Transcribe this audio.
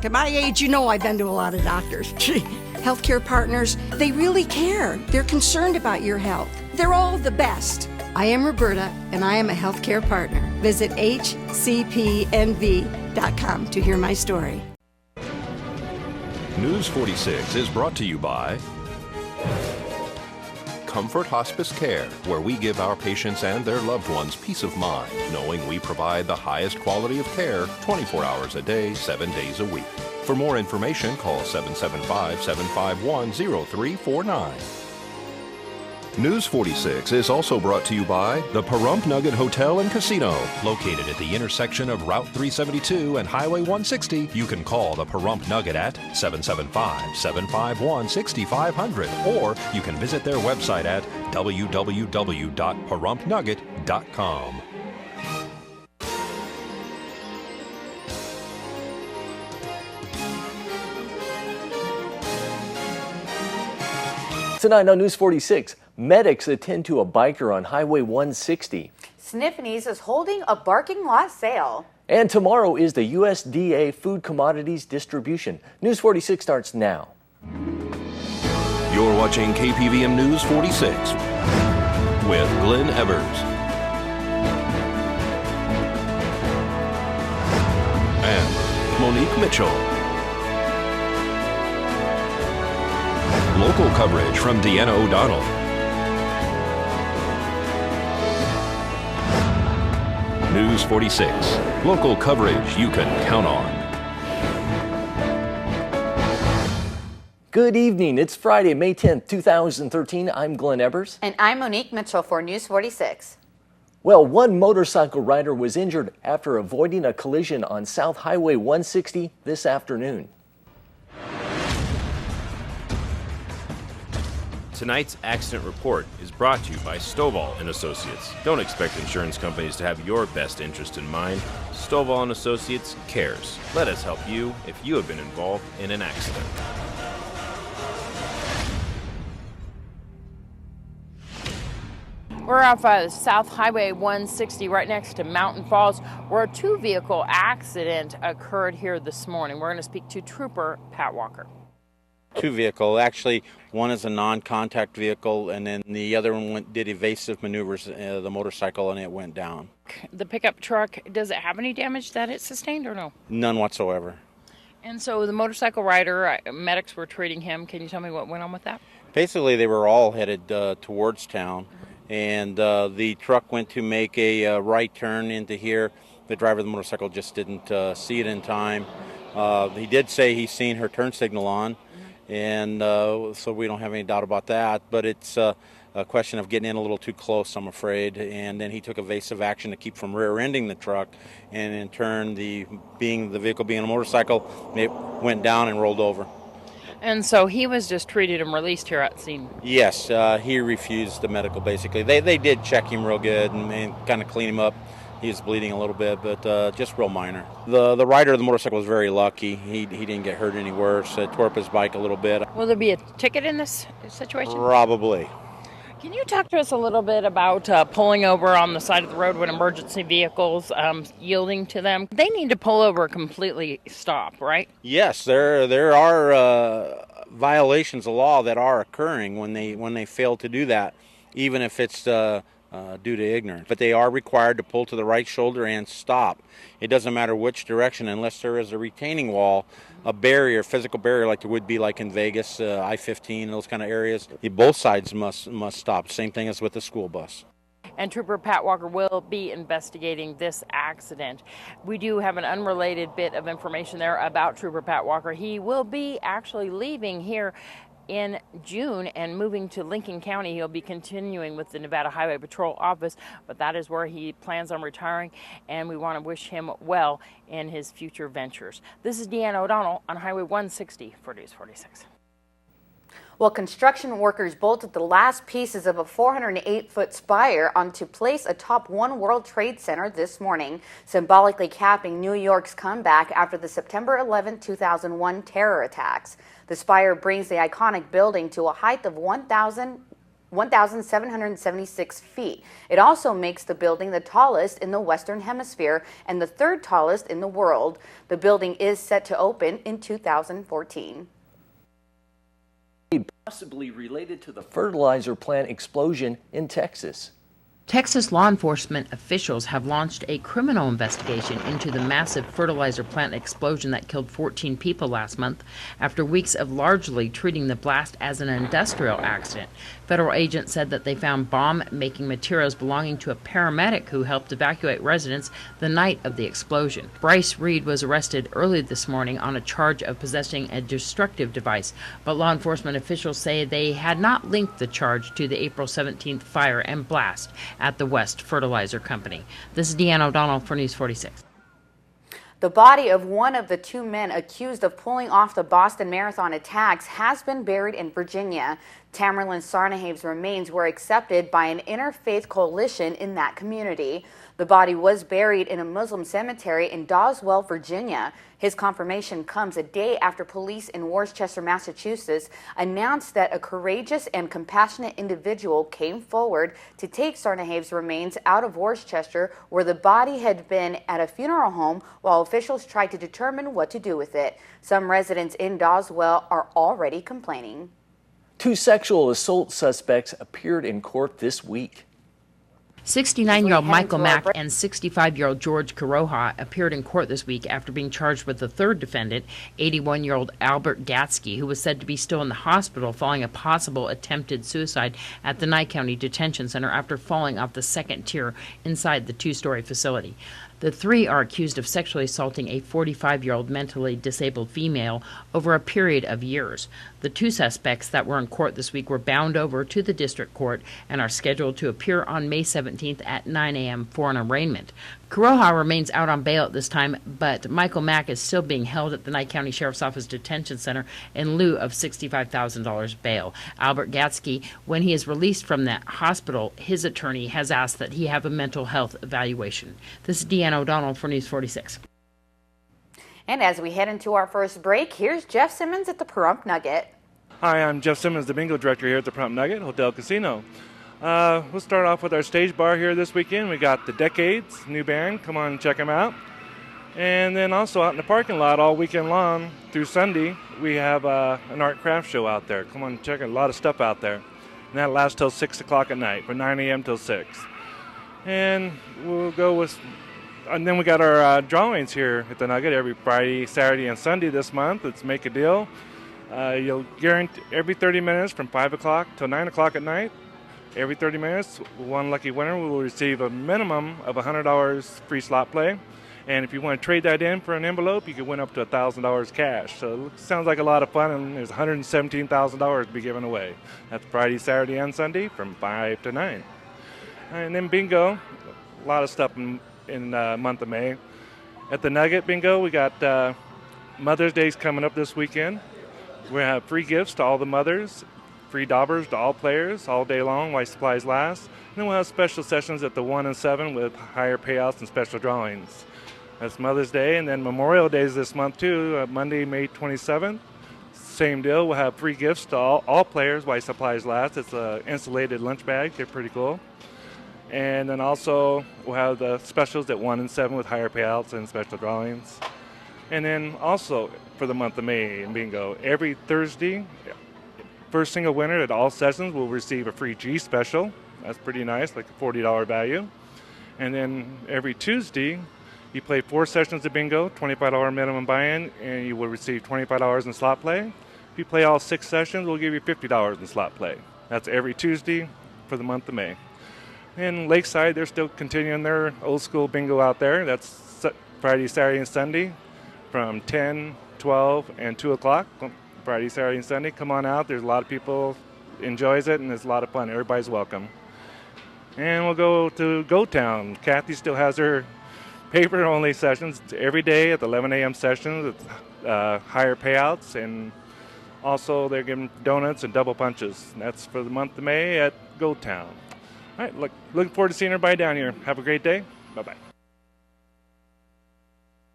At my age, you know I've been to a lot of doctors. Healthcare partners, they really care. They're concerned about your health. They're all the best. I am Roberta, and I am a healthcare partner. Visit hcpnv.com to hear my story. News 46 is brought to you by Comfort Hospice Care, where we give our patients and their loved ones peace of mind, knowing we provide the highest quality of care 24 hours a day, 7 days a week. For more information, call 775-751-0349. News 46 is also brought to you by the Pahrump Nugget Hotel and Casino. Located at the intersection of Route 372 and Highway 160, you can call the Pahrump Nugget at 775-751-6500, or you can visit their website at www.pahrumpnugget.com. Tonight on News 46, medics attend to a biker on Highway 160. Sniffany's is holding a parking lot sale. And tomorrow is the USDA Food Commodities Distribution. News 46 starts now. You're watching KPVM News 46 with Glenn Evers and Monique Mitchell. Local coverage from Deanna O'Donnell. News 46. Local coverage you can count on. Good evening. It's Friday, May 10th, 2013. I'm Glenn Evers. And I'm Monique Mitchell for News 46. Well, one motorcycle rider was injured after avoiding a collision on South Highway 160 this afternoon. Tonight's accident report is brought to you by Stovall & Associates. Don't expect insurance companies to have your best interest in mind. Stovall & Associates cares. Let us help you if you have been involved in an accident. We're off South Highway 160 right next to Mountain Falls, where a two-vehicle accident occurred here this morning. We're going to speak to Trooper Pat Walker. Two vehicle. Actually, one is a non-contact vehicle, and then the other one did evasive maneuvers, the motorcycle, and it went down. The pickup truck, does it have any damage that it sustained or no? None whatsoever. And so the motorcycle rider, medics were treating him. Can you tell me what went on with that? Basically, they were all headed towards town, and the truck went to make a right turn into here. The driver of the motorcycle just didn't see it in time. He did say he's seen her turn signal on, and so we don't have any doubt about that, but it's a question of getting in a little too close, I'm afraid, and then he took evasive action to keep from rear-ending the truck, and in turn, the vehicle being a motorcycle, it went down and rolled over. And so he was just treated and released here at the scene? Yes, he refused the medical, basically. They did check him real good and kind of clean him up. He was bleeding a little bit, but just real minor. The rider of the motorcycle was very lucky. He didn't get hurt any worse. Tore up his bike a little bit. Will there be a ticket in this situation? Probably. Can you talk to us a little bit about pulling over on the side of the road when emergency vehicles, yielding to them? They need to pull over, completely stop, right? Yes, there are violations of law that are occurring when they fail to do that, even if it's due to ignorance. But they are required to pull to the right shoulder and stop. It doesn't matter which direction, unless there is a retaining wall, a barrier, physical barrier, like there would be like in Vegas, I-15, those kind of areas. Both sides must stop. Same thing as with the school bus. And Trooper Pat Walker will be investigating this accident. We do have an unrelated bit of information there about Trooper Pat Walker. He will be actually leaving here in June and moving to Lincoln County. He'll be continuing with the Nevada Highway Patrol Office, but that is where he plans on retiring, and we want to wish him well in his future ventures. This is Deanna O'Donnell on Highway 160 for News 46. Well, construction workers bolted the last pieces of a 408-foot spire onto place atop One World Trade Center this morning, symbolically capping New York's comeback after the September 11, 2001 terror attacks. The spire brings the iconic building to a height of 1,100 1,776 feet. It also makes the building the tallest in the Western Hemisphere and the third tallest in the world. The building is set to open in 2014. Possibly related to the fertilizer plant explosion in Texas. Texas law enforcement officials have launched a criminal investigation into the massive fertilizer plant explosion that killed 14 people last month after weeks of largely treating the blast as an industrial accident. Federal agents said that they found bomb-making materials belonging to a paramedic who helped evacuate residents the night of the explosion. Bryce Reed was arrested early this morning on a charge of possessing a destructive device, but law enforcement officials say they had not linked the charge to the April 17th fire and blast at the West Fertilizer Company. This is Deanna O'Donnell for News 46. The body of one of the two men accused of pulling off the Boston Marathon attacks has been buried in Virginia. Tamerlan Tsarnaev's remains were accepted by an interfaith coalition in that community. The body was buried in a Muslim cemetery in Doswell, Virginia. His confirmation comes a day after police in Worcester, Massachusetts announced that a courageous and compassionate individual came forward to take Tsarnaev's remains out of Worcester, where the body had been at a funeral home, while officials tried to determine what to do with it. Some residents in Doswell are already complaining. 2 sexual assault suspects appeared in court this week. 69-year-old Michael Mack and 65-year-old George Caroha appeared in court this week after being charged with the third defendant, 81-year-old Albert Gatsky, who was said to be still in the hospital following a possible attempted suicide at the Nye County Detention Center after falling off the second tier inside the 2-story facility. The 3 are accused of sexually assaulting a 45-year-old mentally disabled female over a period of years. The 2 suspects that were in court this week were bound over to the district court and are scheduled to appear on May 17th at 9 a.m. for an arraignment. Caroha remains out on bail at this time, but Michael Mack is still being held at the Nye County Sheriff's Office Detention Center in lieu of $65,000 bail. Albert Gatsky, when he is released from that hospital, his attorney has asked that he have a mental health evaluation. This is Deanna O'Donnell for News 46. And as we head into our first break, here's Jeff Simmons at the Pahrump Nugget. Hi, I'm Jeff Simmons, the bingo director here at the Pahrump Nugget Hotel Casino. We'll start off with our stage bar here this weekend. We got the Decades, new band. Come on and check them out. And then also out in the parking lot all weekend long through Sunday, we have an art craft show out there. Come on and check it. A lot of stuff out there. And that lasts till 6 o'clock at night, from 9 a.m. till 6. And we'll go with... And then we got our drawings here at the Nugget every Friday, Saturday, and Sunday this month. It's Make a Deal. You'll guarantee every 30 minutes from 5 o'clock till 9 o'clock at night. Every 30 minutes, one lucky winner will receive a minimum of $100 free slot play. And if you want to trade that in for an envelope, you can win up to $1,000 cash. So it sounds like a lot of fun, and there's $117,000 to be given away. That's Friday, Saturday, and Sunday from 5 to 9. And then bingo, a lot of stuff in the month of May. At the Nugget Bingo, we got Mother's Day's coming up this weekend. We have free gifts to all the mothers, free daubers to all players all day long while supplies last. And then we'll have special sessions at the 1 and 7 with higher payouts and special drawings. That's Mother's Day, and then Memorial Day is this month too, Monday, May 27th. Same deal, we'll have free gifts to all players while supplies last. It's an insulated lunch bag, they're pretty cool. And then also we'll have the specials at 1 and 7 with higher payouts and special drawings. And then also for the month of May in bingo, every Thursday, first single winner at all sessions will receive a free G special. That's pretty nice, like a $40 value. And then every Tuesday, you play 4 sessions of bingo, $25 minimum buy-in, and you will receive $25 in slot play. If you play all 6 sessions, we'll give you $50 in slot play. That's every Tuesday for the month of May. In Lakeside, they're still continuing their old school bingo out there. That's Friday, Saturday, and Sunday from 10, 12, and 2 o'clock. Friday, Saturday, and Sunday. Come on out. There's a lot of people enjoys it, and it's a lot of fun. Everybody's welcome. And we'll go to Go Town. Kathy still has her paper-only sessions every day at the 11 a.m. sessions with higher payouts, and also they're giving donuts and double punches. And that's for the month of May at Go Town. All right, looking forward to seeing everybody down here. Have a great day. Bye-bye.